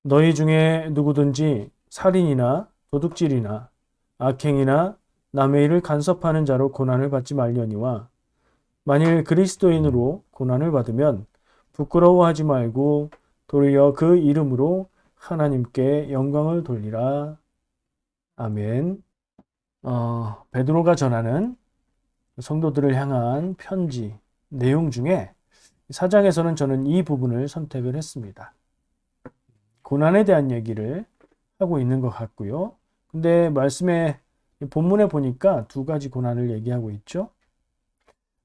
너희 중에 누구든지 살인이나 도둑질이나 악행이나 남의 일을 간섭하는 자로 고난을 받지 말려니와 만일 그리스도인으로 고난을 받으면 부끄러워하지 말고 도리어 그 이름으로 하나님께 영광을 돌리라. 아멘. 베드로가 전하는 성도들을 향한 편지 내용 중에 4장에서는 저는 이 부분을 선택을 했습니다. 고난에 대한 얘기를 하고 있는 것 같고요. 근데 말씀에 본문에 보니까 두 가지 고난을 얘기하고 있죠.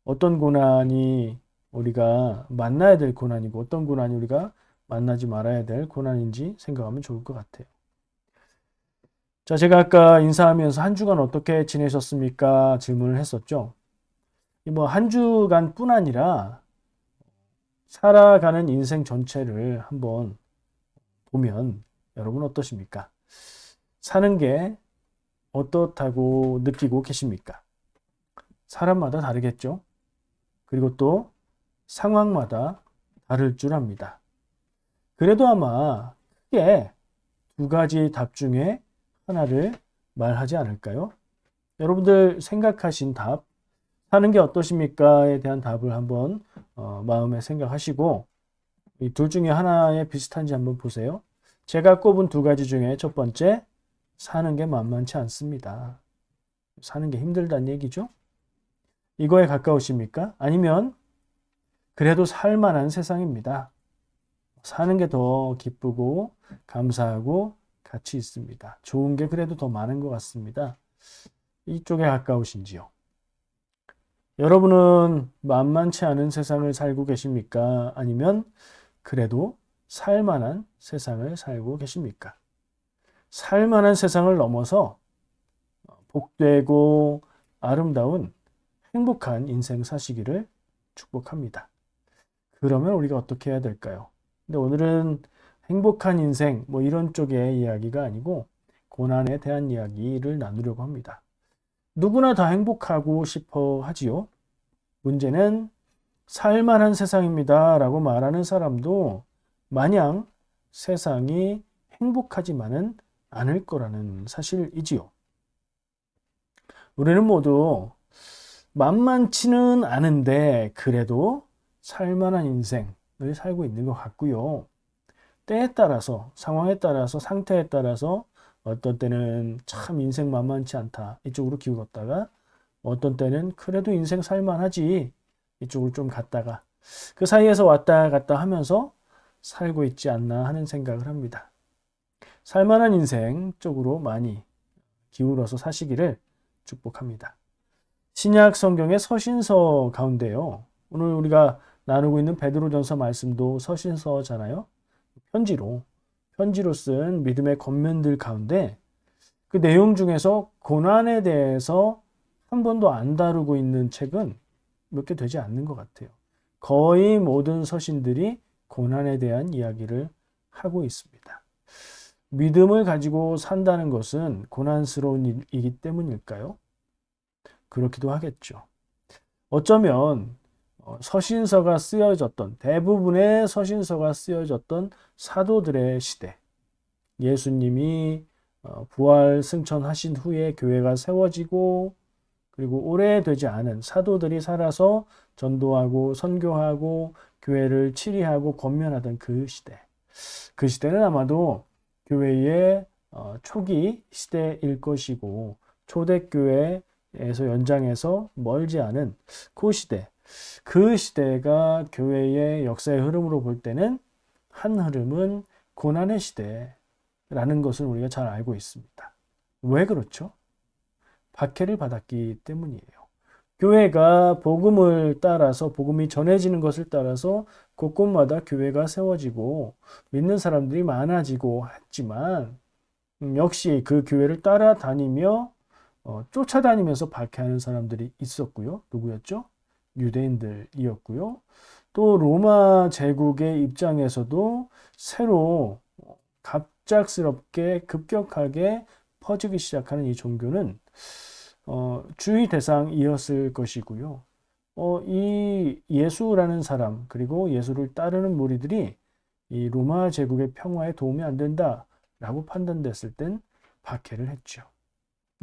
어떤 고난이 우리가 만나야 될 고난이고 어떤 고난이 우리가 만나지 말아야 될 고난인지 생각하면 좋을 것 같아요. 자, 제가 아까 인사하면서 한 주간 어떻게 지내셨습니까? 질문을 했었죠. 뭐 한 주간뿐 아니라 살아가는 인생 전체를 한번 보면 여러분 어떠십니까? 사는 게 어떻다고 느끼고 계십니까? 사람마다 다르겠죠? 그리고 또 상황마다 다를 줄 압니다. 그래도 아마 크게 두 가지 답 중에 하나를 말하지 않을까요? 여러분들 생각하신 답, 사는 게 어떠십니까?에 대한 답을 한번 마음에 생각하시고 이 둘 중에 하나에 비슷한지 한번 보세요. 제가 꼽은 두 가지 중에 첫 번째, 사는 게 만만치 않습니다. 사는 게 힘들다는 얘기죠. 이거에 가까우십니까? 아니면 그래도 살만한 세상입니다. 사는 게 더 기쁘고 감사하고 가치 있습니다. 좋은 게 그래도 더 많은 것 같습니다. 이쪽에 가까우신지요? 여러분은 만만치 않은 세상을 살고 계십니까? 아니면 그래도 살만한 세상을 살고 계십니까? 살만한 세상을 넘어서 복되고 아름다운 행복한 인생 사시기를 축복합니다. 그러면 우리가 어떻게 해야 될까요? 근데 오늘은 행복한 인생 뭐 이런 쪽의 이야기가 아니고 고난에 대한 이야기를 나누려고 합니다. 누구나 다 행복하고 싶어 하지요. 문제는 살만한 세상입니다 라고 말하는 사람도 마냥 세상이 행복하지만은 않을 거라는 사실이지요. 우리는 모두 만만치는 않은데 그래도 살만한 인생을 살고 있는 것 같고요. 때에 따라서, 상황에 따라서, 상태에 따라서 어떤 때는 참 인생 만만치 않다 이쪽으로 기울었다가 어떤 때는 그래도 인생 살만하지 이쪽으로 좀 갔다가 그 사이에서 왔다 갔다 하면서 살고 있지 않나 하는 생각을 합니다. 살만한 인생 쪽으로 많이 기울어서 사시기를 축복합니다. 신약 성경의 서신서 가운데요. 오늘 우리가 나누고 있는 베드로전서 말씀도 서신서잖아요. 편지로 쓴 믿음의 권면들 가운데 그 내용 중에서 고난에 대해서 한 번도 안 다루고 있는 책은 몇 개 되지 않는 것 같아요. 거의 모든 서신들이 고난에 대한 이야기를 하고 있습니다. 믿음을 가지고 산다는 것은 고난스러운 일이기 때문일까요? 그렇기도 하겠죠. 어쩌면 서신서가 쓰여졌던 대부분의 서신서가 쓰여졌던 사도들의 시대, 예수님이 부활 승천하신 후에 교회가 세워지고 그리고 오래되지 않은 사도들이 살아서 전도하고 선교하고 교회를 치리하고 권면하던 그 시대. 그 시대는 아마도 교회의 초기 시대일 것이고 초대교회에서 연장해서 멀지 않은 그 시대. 그 시대가 교회의 역사의 흐름으로 볼 때는 한 흐름은 고난의 시대라는 것을 우리가 잘 알고 있습니다. 왜 그렇죠? 박해를 받았기 때문이에요. 교회가 복음을 따라서 복음이 전해지는 것을 따라서 곳곳마다 교회가 세워지고 믿는 사람들이 많아지고 했지만 역시 그 교회를 따라다니며 쫓아다니면서 박해하는 사람들이 있었고요. 누구였죠? 유대인들이었고요. 또 로마 제국의 입장에서도 새로 갑작스럽게 급격하게 퍼지기 시작하는 이 종교는 주의 대상이었을 것이고요. 이 예수라는 사람 그리고 예수를 따르는 무리들이 이 로마 제국의 평화에 도움이 안 된다라고 판단됐을 땐 박해를 했죠.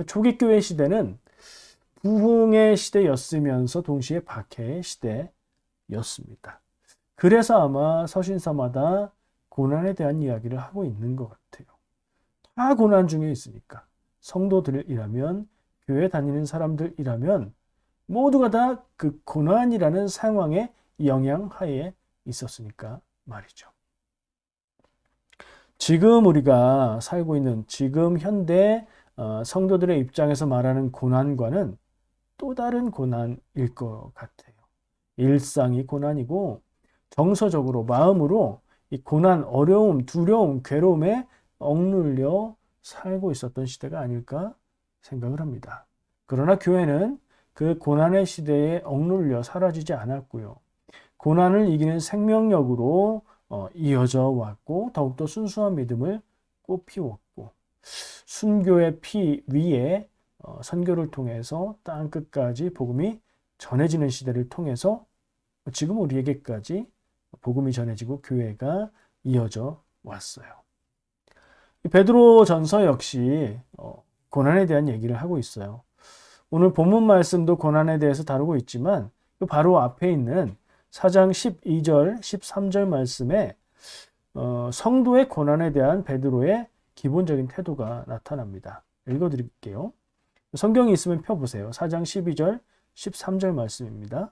초기 교회 시대는 부흥의 시대였으면서 동시에 박해의 시대였습니다. 그래서 아마 서신서마다 고난에 대한 이야기를 하고 있는 것 같아요. 다 고난 중에 있으니까. 성도들이라면, 교회 다니는 사람들이라면 모두가 다 그 고난이라는 상황의 영향하에 있었으니까 말이죠. 지금 우리가 살고 있는 지금 현대 성도들의 입장에서 말하는 고난과는 또 다른 고난일 것 같아요. 일상이 고난이고 정서적으로 마음으로 이 고난, 어려움, 두려움, 괴로움에 억눌려 살고 있었던 시대가 아닐까 생각을 합니다. 그러나 교회는 그 고난의 시대에 억눌려 사라지지 않았고요. 고난을 이기는 생명력으로 이어져 왔고 더욱더 순수한 믿음을 꽃피웠고 순교의 피 위에 선교를 통해서 땅 끝까지 복음이 전해지는 시대를 통해서 지금 우리에게까지 복음이 전해지고 교회가 이어져 왔어요. 베드로 전서 역시 고난에 대한 얘기를 하고 있어요. 오늘 본문 말씀도 고난에 대해서 다루고 있지만 바로 앞에 있는 4장 12절, 13절 말씀에 성도의 고난에 대한 베드로의 기본적인 태도가 나타납니다. 읽어드릴게요. 성경이 있으면 펴보세요. 4장 12절, 13절 말씀입니다.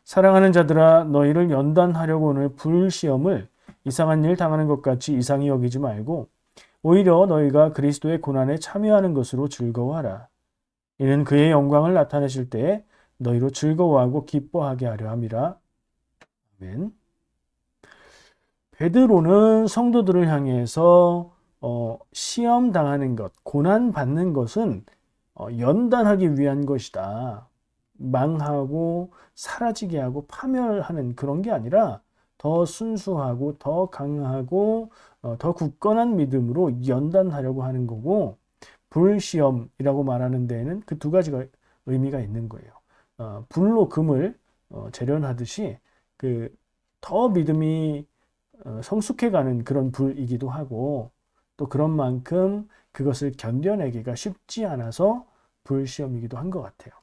사랑하는 자들아 너희를 연단하려고 오늘 불시험을 이상한 일 당하는 것 같이 이상히 여기지 말고 오히려 너희가 그리스도의 고난에 참여하는 것으로 즐거워하라. 이는 그의 영광을 나타내실 때에 너희로 즐거워하고 기뻐하게 하려 함이라. 아멘. 베드로는 성도들을 향해서 시험 당하는 것, 고난 받는 것은 연단하기 위한 것이다. 망하고 사라지게 하고 파멸하는 그런 게 아니라 더 순수하고 더 강하고 더 굳건한 믿음으로 연단하려고 하는 거고 불시험이라고 말하는 데에는 그 두 가지가 의미가 있는 거예요. 불로 금을 재련하듯이 그 더 믿음이 성숙해가는 그런 불이기도 하고 또 그런 만큼 그것을 견뎌내기가 쉽지 않아서 불시험이기도 한 것 같아요.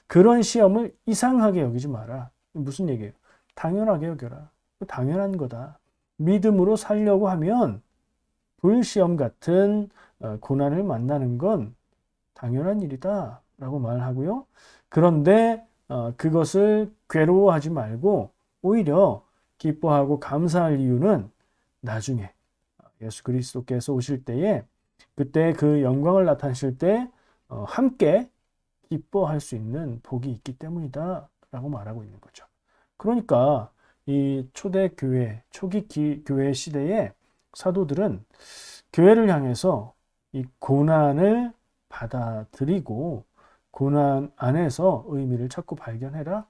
그런 시험을 이상하게 여기지 마라. 무슨 얘기예요? 당연하게 여겨라. 당연한 거다. 믿음으로 살려고 하면 불시험 같은 고난을 만나는 건 당연한 일이다 라고 말하고요. 그런데 그것을 괴로워하지 말고 오히려 기뻐하고 감사할 이유는 나중에 예수 그리스도께서 오실 때에 그때 그 영광을 나타내실 때 함께 기뻐할 수 있는 복이 있기 때문이다 라고 말하고 있는 거죠. 그러니까 이 초대교회, 초기 교회 시대에 사도들은 교회를 향해서 이 고난을 받아들이고 고난 안에서 의미를 찾고 발견해라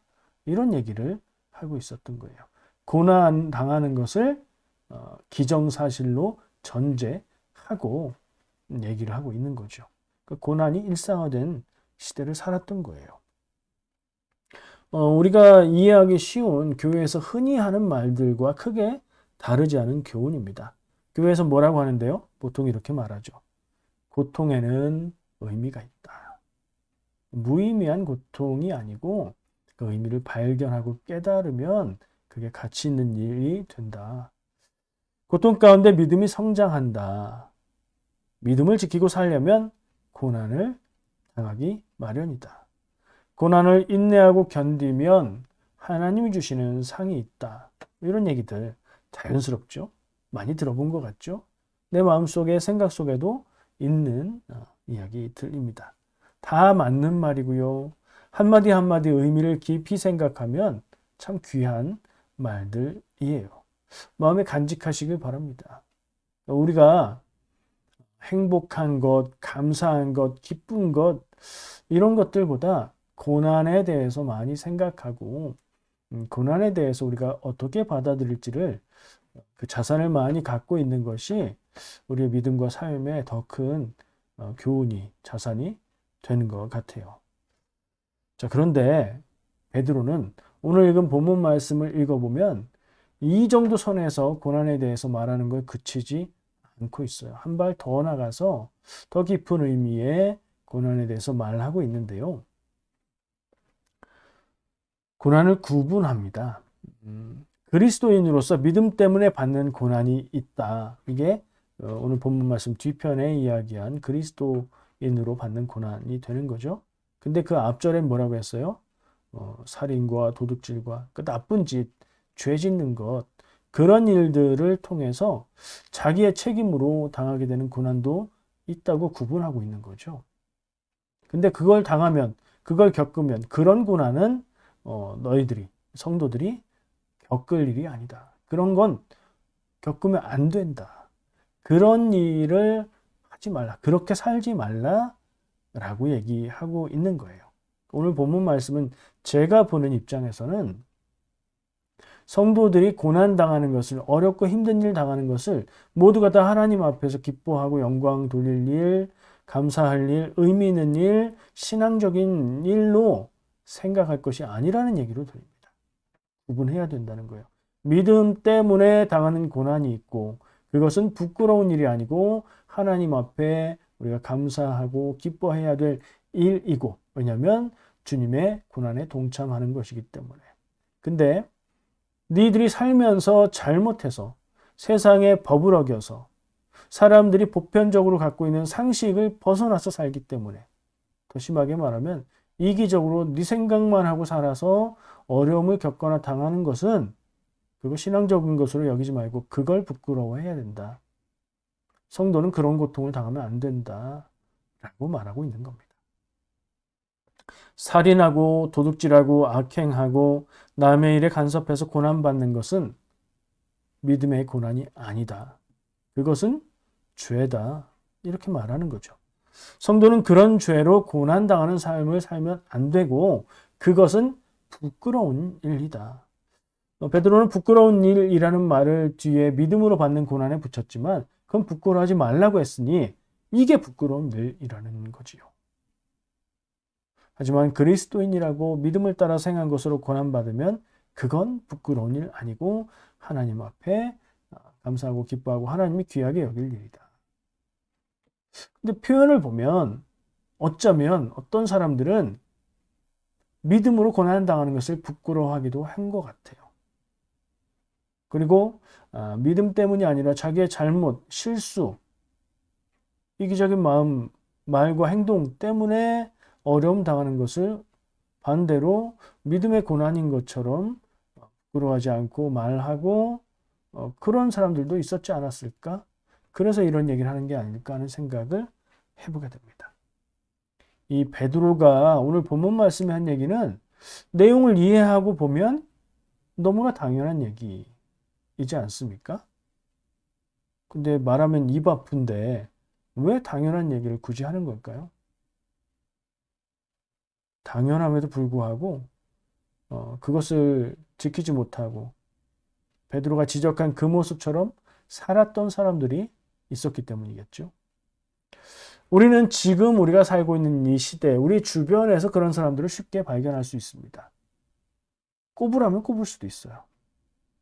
이런 얘기를 하고 있었던 거예요. 고난 당하는 것을 기정사실로 전제하고 얘기를 하고 있는 거죠. 그 고난이 일상화된 시대를 살았던 거예요. 우리가 이해하기 쉬운 교회에서 흔히 하는 말들과 크게 다르지 않은 교훈입니다. 교회에서 뭐라고 하는데요? 보통 이렇게 말하죠. 고통에는 의미가 있다. 무의미한 고통이 아니고 그 의미를 발견하고 깨달으면 그게 가치 있는 일이 된다. 고통 가운데 믿음이 성장한다. 믿음을 지키고 살려면 고난을 당하기 마련이다. 고난을 인내하고 견디면 하나님이 주시는 상이 있다. 이런 얘기들 자연스럽죠? 많이 들어본 것 같죠? 내 마음속에 생각 속에도 있는 이야기들입니다. 다 맞는 말이고요. 한마디 한마디 의미를 깊이 생각하면 참 귀한 말들이에요. 마음에 간직하시길 바랍니다. 우리가 행복한 것, 감사한 것, 기쁜 것 이런 것들보다 고난에 대해서 많이 생각하고 고난에 대해서 우리가 어떻게 받아들일지를 그 자산을 많이 갖고 있는 것이 우리의 믿음과 삶에 더 큰 교훈이, 자산이 되는 것 같아요. 자, 그런데 베드로는 오늘 읽은 본문 말씀을 읽어보면 이 정도 선에서 고난에 대해서 말하는 걸 그치지 않고 있어요. 한 발 더 나가서 더 깊은 의미의 고난에 대해서 말하고 있는데요. 고난을 구분합니다. 그리스도인으로서 믿음 때문에 받는 고난이 있다. 이게 오늘 본문 말씀 뒤편에 이야기한 그리스도인으로 받는 고난이 되는 거죠. 근데 그 앞절엔 뭐라고 했어요? 살인과 도둑질과 그 나쁜 짓, 죄 짓는 것, 그런 일들을 통해서 자기의 책임으로 당하게 되는 고난도 있다고 구분하고 있는 거죠. 근데 그걸 당하면, 그걸 겪으면 그런 고난은 너희들이, 성도들이 겪을 일이 아니다. 그런 건 겪으면 안 된다. 그런 일을 하지 말라. 그렇게 살지 말라라고 얘기하고 있는 거예요. 오늘 본문 말씀은 제가 보는 입장에서는 성도들이 고난당하는 것을, 어렵고 힘든 일 당하는 것을 모두가 다 하나님 앞에서 기뻐하고 영광 돌릴 일, 감사할 일, 의미 있는 일, 신앙적인 일로 생각할 것이 아니라는 얘기로 들립니다. 구분해야 된다는 거예요. 믿음 때문에 당하는 고난이 있고 그것은 부끄러운 일이 아니고 하나님 앞에 우리가 감사하고 기뻐해야 될 일이고, 왜냐하면 주님의 고난에 동참하는 것이기 때문에. 근데 니들이 살면서 잘못해서 세상의 법을 어겨서 사람들이 보편적으로 갖고 있는 상식을 벗어나서 살기 때문에, 더 심하게 말하면 이기적으로 네 생각만 하고 살아서 어려움을 겪거나 당하는 것은 그거 신앙적인 것으로 여기지 말고 그걸 부끄러워해야 된다. 성도는 그런 고통을 당하면 안 된다. 라고 말하고 있는 겁니다. 살인하고 도둑질하고 악행하고 남의 일에 간섭해서 고난받는 것은 믿음의 고난이 아니다. 그것은 죄다. 이렇게 말하는 거죠. 성도는 그런 죄로 고난당하는 삶을 살면 안 되고 그것은 부끄러운 일이다. 베드로는 부끄러운 일이라는 말을 뒤에 믿음으로 받는 고난에 붙였지만 그건 부끄러워하지 말라고 했으니 이게 부끄러운 일이라는 거지요. 하지만 그리스도인이라고 믿음을 따라 생한 것으로 고난받으면 그건 부끄러운 일 아니고 하나님 앞에 감사하고 기뻐하고 하나님이 귀하게 여길 일이다. 근데 표현을 보면 어쩌면 어떤 사람들은 믿음으로 고난을 당하는 것을 부끄러워하기도 한 것 같아요. 그리고 믿음 때문이 아니라 자기의 잘못, 실수, 이기적인 마음, 말과 행동 때문에 어려움 당하는 것을 반대로 믿음의 고난인 것처럼 부끄러워하지 않고 말하고 그런 사람들도 있었지 않았을까? 그래서 이런 얘기를 하는 게 아닐까 하는 생각을 해보게 됩니다. 이 베드로가 오늘 본문 말씀에 한 얘기는 내용을 이해하고 보면 너무나 당연한 얘기이지 않습니까? 근데 말하면 입 아픈데 왜 당연한 얘기를 굳이 하는 걸까요? 당연함에도 불구하고 그것을 지키지 못하고 베드로가 지적한 그 모습처럼 살았던 사람들이 있었기 때문이겠죠. 우리는 지금 우리가 살고 있는 이 시대, 우리 주변에서 그런 사람들을 쉽게 발견할 수 있습니다. 꼽으라면 꼽을 수도 있어요.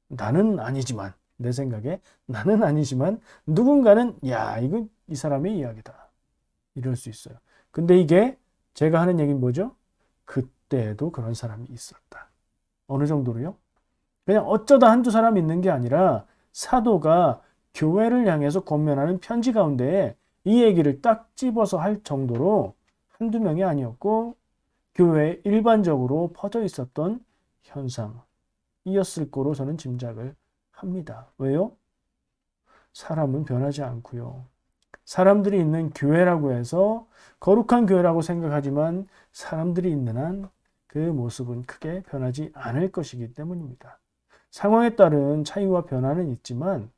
나는 아니지만, 내 생각에 나는 아니지만 누군가는 야, 이거 이 사람의 이야기다. 이럴 수 있어요. 근데 이게 제가 하는 얘기는 뭐죠? 그때도 그런 사람이 있었다. 어느 정도로요? 그냥 어쩌다 한두 사람 있는 게 아니라 사도가 교회를 향해서 권면하는 편지 가운데 이 얘기를 딱 집어서 할 정도로 한두 명이 아니었고 교회에 일반적으로 퍼져 있었던 현상이었을 거로 저는 짐작을 합니다. 왜요? 사람은 변하지 않고요. 사람들이 있는 교회라고 해서 거룩한 교회라고 생각하지만 사람들이 있는 한 그 모습은 크게 변하지 않을 것이기 때문입니다. 상황에 따른 차이와 변화는 있지만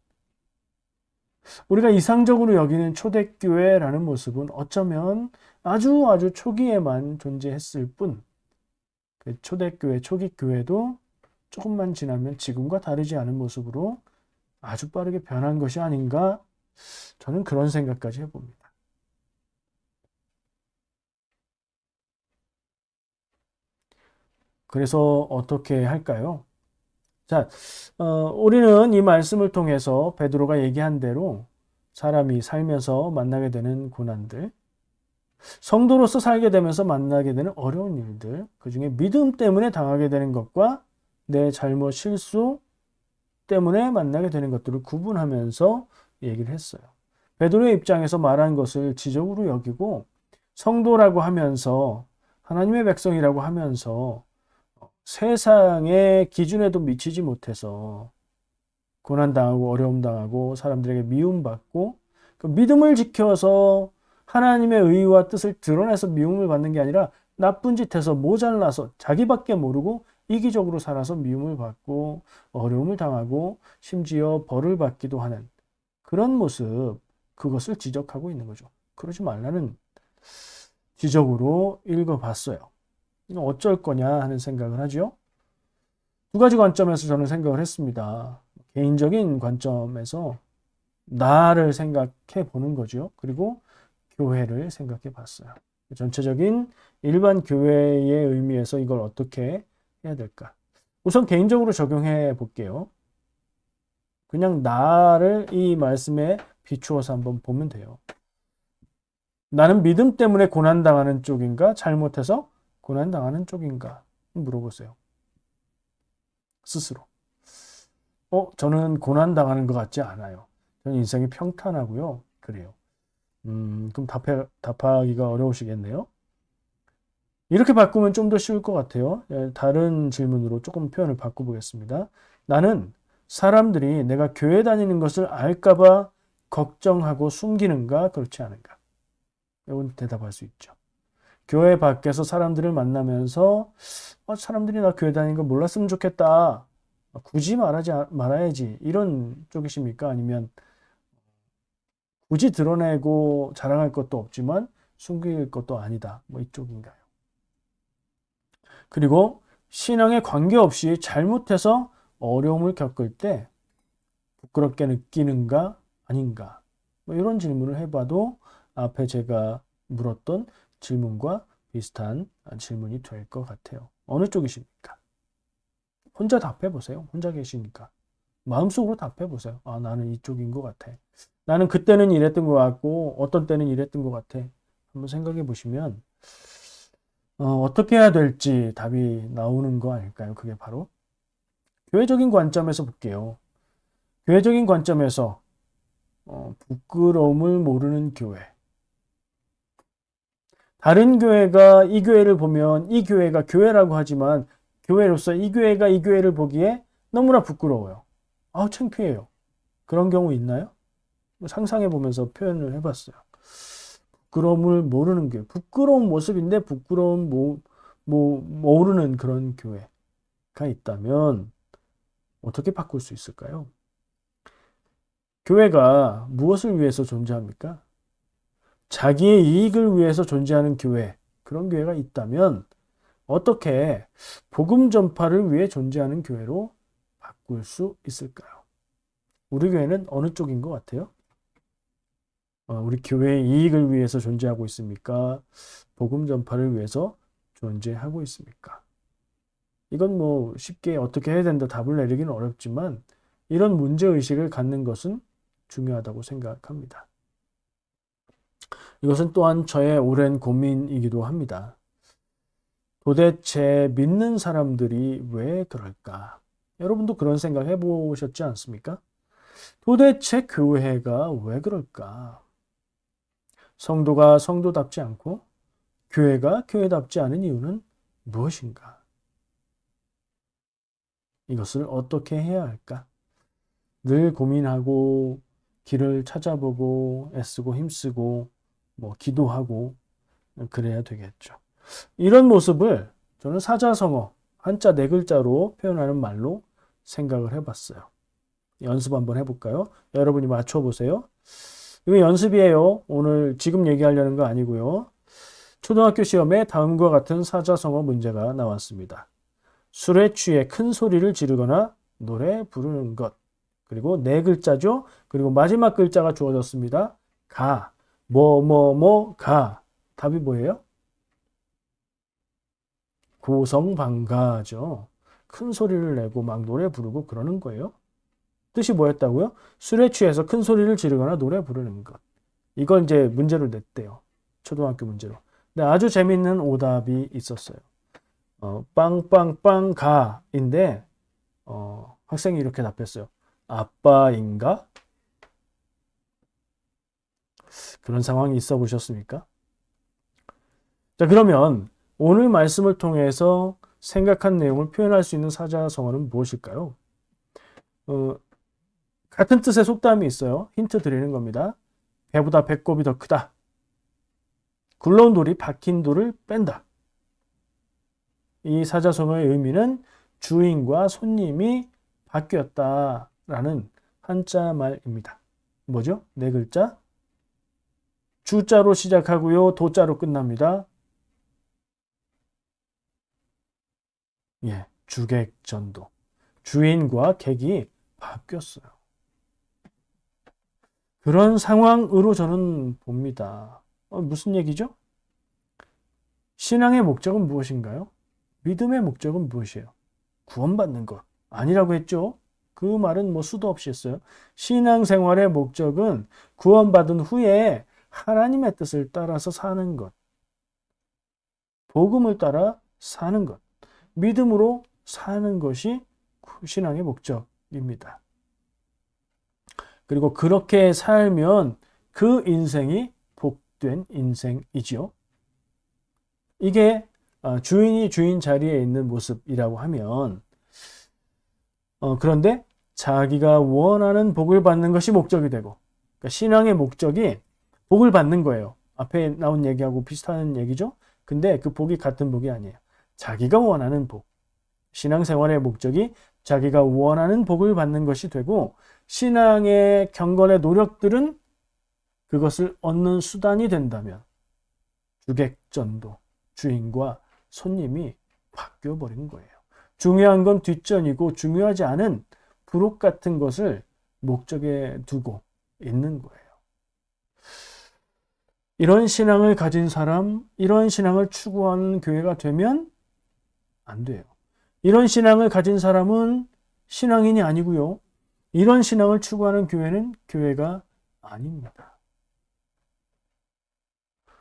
우리가 이상적으로 여기는 초대교회라는 모습은 어쩌면 아주 초기에만 존재했을 뿐, 그 초대교회, 초기 교회도 조금만 지나면 지금과 다르지 않은 모습으로 아주 빠르게 변한 것이 아닌가, 저는 그런 생각까지 해봅니다. 그래서 어떻게 할까요? 자, 우리는 이 말씀을 통해서 베드로가 얘기한 대로 사람이 살면서 만나게 되는 고난들, 성도로서 살게 되면서 만나게 되는 어려운 일들, 그중에 믿음 때문에 당하게 되는 것과 내 잘못 실수 때문에 만나게 되는 것들을 구분하면서 얘기를 했어요. 베드로의 입장에서 말한 것을 지적으로 여기고 성도라고 하면서 하나님의 백성이라고 하면서 세상의 기준에도 미치지 못해서 고난당하고 어려움당하고 사람들에게 미움받고 그 믿음을 지켜서 하나님의 의와 뜻을 드러내서 미움을 받는 게 아니라 나쁜 짓 해서 모자라서 자기밖에 모르고 이기적으로 살아서 미움을 받고 어려움을 당하고 심지어 벌을 받기도 하는 그런 모습, 그것을 지적하고 있는 거죠. 그러지 말라는 지적으로 읽어봤어요. 어쩔 거냐 하는 생각을 하죠. 두 가지 관점에서 저는 생각을 했습니다. 개인적인 관점에서 나를 생각해 보는 거죠. 그리고 교회를 생각해 봤어요. 전체적인 일반 교회의 의미에서 이걸 어떻게 해야 될까? 우선 개인적으로 적용해 볼게요. 그냥 나를 이 말씀에 비추어서 한번 보면 돼요. 나는 믿음 때문에 고난당하는 쪽인가? 잘못해서 고난당하는 쪽인가? 물어보세요. 스스로. 저는 고난당하는 것 같지 않아요. 저는 인생이 평탄하고요. 그래요. 그럼 답하기가 어려우시겠네요. 이렇게 바꾸면 좀 더 쉬울 것 같아요. 다른 질문으로 조금 표현을 바꿔보겠습니다. 나는 사람들이 내가 교회 다니는 것을 알까봐 걱정하고 숨기는가, 그렇지 않은가? 이건 대답할 수 있죠. 교회 밖에서 사람들을 만나면서 사람들이 나 교회 다니는 거 몰랐으면 좋겠다. 굳이 말아야지. 이런 쪽이십니까? 아니면 굳이 드러내고 자랑할 것도 없지만 숨길 것도 아니다. 뭐 이쪽인가요? 그리고 신앙에 관계없이 잘못해서 어려움을 겪을 때 부끄럽게 느끼는가 아닌가? 뭐 이런 질문을 해봐도 앞에 제가 물었던 질문과 비슷한 질문이 될 것 같아요. 어느 쪽이십니까? 혼자 답해보세요. 혼자 계시니까. 마음속으로 답해보세요. 나는 이쪽인 것 같아. 나는 그때는 이랬던 것 같고 어떤 때는 이랬던 것 같아. 한번 생각해 보시면 어떻게 해야 될지 답이 나오는 거 아닐까요? 그게 바로 교회적인 관점에서 볼게요. 교회적인 관점에서 부끄러움을 모르는 교회. 다른 교회가 이 교회를 보면 이 교회가 교회라고 하지만 교회로서 이 교회가 이 교회를 보기에 너무나 부끄러워요. 창피해요. 그런 경우 있나요? 상상해 보면서 표현을 해봤어요. 부끄러움을 모르는 교회. 부끄러운 모습인데 부끄러움 모르는 그런 교회가 있다면 어떻게 바꿀 수 있을까요? 교회가 무엇을 위해서 존재합니까? 자기의 이익을 위해서 존재하는 교회, 그런 교회가 있다면 어떻게 복음 전파를 위해 존재하는 교회로 바꿀 수 있을까요? 우리 교회는 어느 쪽인 것 같아요? 우리 교회의 이익을 위해서 존재하고 있습니까? 복음 전파를 위해서 존재하고 있습니까? 이건 뭐 쉽게 어떻게 해야 된다 답을 내리기는 어렵지만 이런 문제의식을 갖는 것은 중요하다고 생각합니다. 이것은 또한 저의 오랜 고민이기도 합니다. 도대체 믿는 사람들이 왜 그럴까? 여러분도 그런 생각 해보셨지 않습니까? 도대체 교회가 왜 그럴까? 성도가 성도답지 않고 교회가 교회답지 않은 이유는 무엇인가? 이것을 어떻게 해야 할까? 늘 고민하고 길을 찾아보고 애쓰고 힘쓰고 기도하고 그래야 되겠죠. 이런 모습을 저는 사자성어 한자 네 글자로 표현하는 말로 생각을 해봤어요. 연습 한번 해볼까요? 여러분이 맞춰보세요. 이거 연습이에요. 오늘 지금 얘기하려는 거 아니고요. 초등학교 시험에 다음과 같은 사자성어 문제가 나왔습니다. 술에 취해 큰 소리를 지르거나 노래 부르는 것. 그리고 네 글자죠. 그리고 마지막 글자가 주어졌습니다. 가. 가. 답이 뭐예요? 고성방가죠. 큰 소리를 내고 막 노래 부르고 그러는 거예요. 뜻이 뭐였다고요? 술에 취해서 큰 소리를 지르거나 노래 부르는 것. 이걸 이제 문제로 냈대요. 초등학교 문제로. 근데 아주 재밌는 오답이 있었어요. 빵빵빵 가인데 학생이 이렇게 답했어요. 아빠인가? 그런 상황이 있어 보셨습니까? 자, 그러면 오늘 말씀을 통해서 생각한 내용을 표현할 수 있는 사자성어는 무엇일까요? 같은 뜻의 속담이 있어요. 힌트 드리는 겁니다. 배보다 배꼽이 더 크다. 굴러온 돌이 박힌 돌을 뺀다. 이 사자성어의 의미는 주인과 손님이 바뀌었다라는 한자 말입니다. 뭐죠? 네 글자. 주자로 시작하고요. 도자로 끝납니다. 예, 주객전도. 주인과 객이 바뀌었어요. 그런 상황으로 저는 봅니다. 무슨 얘기죠? 신앙의 목적은 무엇인가요? 믿음의 목적은 무엇이에요? 구원받는 것. 아니라고 했죠? 그 말은 뭐 수도 없이 했어요. 신앙생활의 목적은 구원받은 후에 하나님의 뜻을 따라서 사는 것. 복음을 따라 사는 것. 믿음으로 사는 것이 신앙의 목적입니다. 그리고 그렇게 살면 그 인생이 복된 인생이지요. 이게 주인이 주인 자리에 있는 모습이라고 하면 그런데 자기가 원하는 복을 받는 것이 목적이 되고 그러니까 신앙의 목적이 복을 받는 거예요. 앞에 나온 얘기하고 비슷한 얘기죠. 근데 그 복이 같은 복이 아니에요. 자기가 원하는 복. 신앙생활의 목적이 자기가 원하는 복을 받는 것이 되고 신앙의 경건의 노력들은 그것을 얻는 수단이 된다면 주객전도, 주인과 손님이 바뀌어버린 거예요. 중요한 건 뒷전이고 중요하지 않은 부록 같은 것을 목적에 두고 있는 거예요. 이런 신앙을 가진 사람, 이런 신앙을 추구하는 교회가 되면 안 돼요. 이런 신앙을 가진 사람은 신앙인이 아니고요. 이런 신앙을 추구하는 교회는 교회가 아닙니다.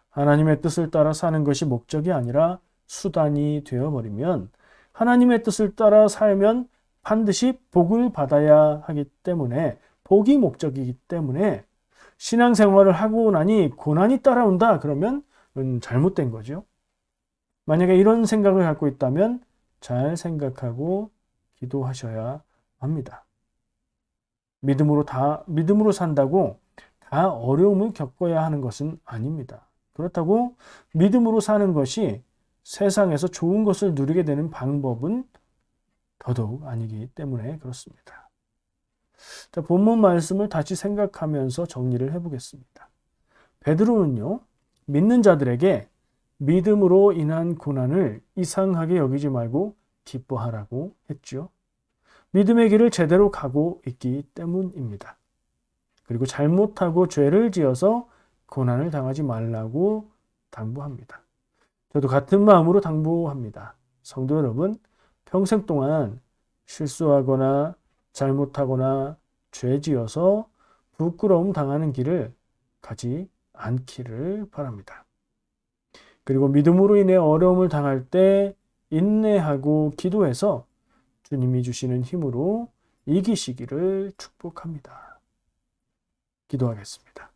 하나님의 뜻을 따라 사는 것이 목적이 아니라 수단이 되어버리면 하나님의 뜻을 따라 살면 반드시 복을 받아야 하기 때문에 복이 목적이기 때문에 신앙생활을 하고 나니 고난이 따라온다 그러면 잘못된 거죠. 만약에 이런 생각을 갖고 있다면 잘 생각하고 기도하셔야 합니다. 믿음으로 산다고 다 어려움을 겪어야 하는 것은 아닙니다. 그렇다고 믿음으로 사는 것이 세상에서 좋은 것을 누리게 되는 방법은 더더욱 아니기 때문에 그렇습니다. 자, 본문 말씀을 다시 생각하면서 정리를 해보겠습니다. 베드로는요, 믿는 자들에게 믿음으로 인한 고난을 이상하게 여기지 말고 기뻐하라고 했죠. 믿음의 길을 제대로 가고 있기 때문입니다. 그리고 잘못하고 죄를 지어서 고난을 당하지 말라고 당부합니다. 저도 같은 마음으로 당부합니다. 성도 여러분, 평생 동안 실수하거나 잘못하거나 죄 지어서 부끄러움 당하는 길을 가지 않기를 바랍니다. 그리고 믿음으로 인해 어려움을 당할 때 인내하고 기도해서 주님이 주시는 힘으로 이기시기를 축복합니다. 기도하겠습니다.